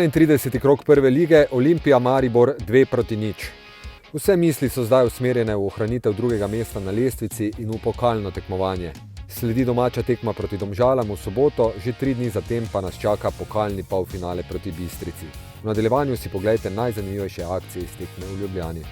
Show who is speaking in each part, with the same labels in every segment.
Speaker 1: 31. krog prve lige, Olimpija Maribor 2-0. Vse misli so zdaj usmerjene v ohranitev drugega mesta na lestvici in v pokalno tekmovanje. Sledi domača tekma proti Domžalam v soboto, že 3 dni zatem pa nas čaka pokalni polfinale proti Bistrici. V nadaljevanju si poglejte najzanimivejše akcije iz tekme v Ljubljani.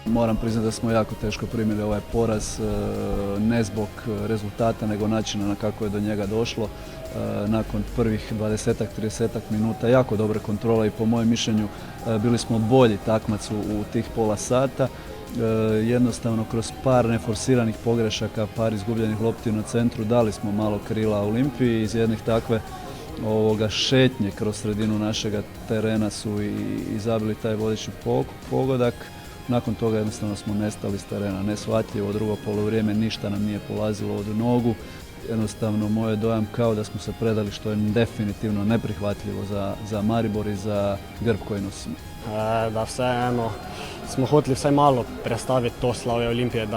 Speaker 2: Moram priznati da smo jako teško primili ovaj poraz, ne zbog rezultata, nego načina na kako je do njega došlo. Nakon prvih 20-30 minuta jako dobre kontrole i po mojem mišljenju bili smo bolji takmac u tih pola sata. Jednostavno kroz par neforsiranih pogrešaka, par izgubljenih lopti na centru dali smo malo krila Olimpiji iz jednih takve šetnje kroz sredinu našega terena su i zabili taj vodeći pogodak. Nakon toga jednostavno smo nestali s terena, neshvatljivo, drugo poluvrijeme ništa nam nije polazilo od nogu. Jednostavno moj je dojam kao da smo se predali, što je definitivno neprihvatljivo za Maribor i za grb koji nosimo.
Speaker 3: Da vseeno smo hoteli vsaj malo predstaviti to slavje Olimpije,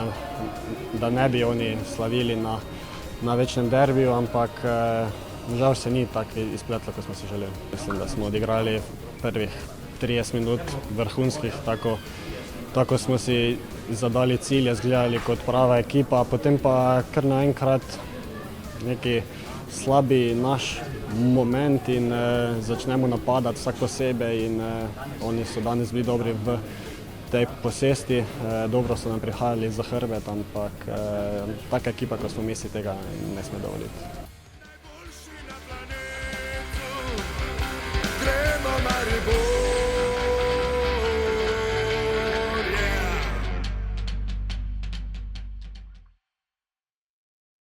Speaker 3: da ne bi oni slavili na večnem derbiju, ampak žal se ni tako izpletlo, kot smo si želeli. Mislim, da smo odigrali prvih 30 minut vrhunskih, tako smo si zadali cilje, zgledali kot prava ekipa, potem pa kar naenkrat neki slabi naš moment in začnemo napadati vsak posebej in oni so danes bili dobri v tej posesti, dobro so nam prihajali za hrbet, ampak taka ekipa, kot smo mi, si tega ne sme dovoliti.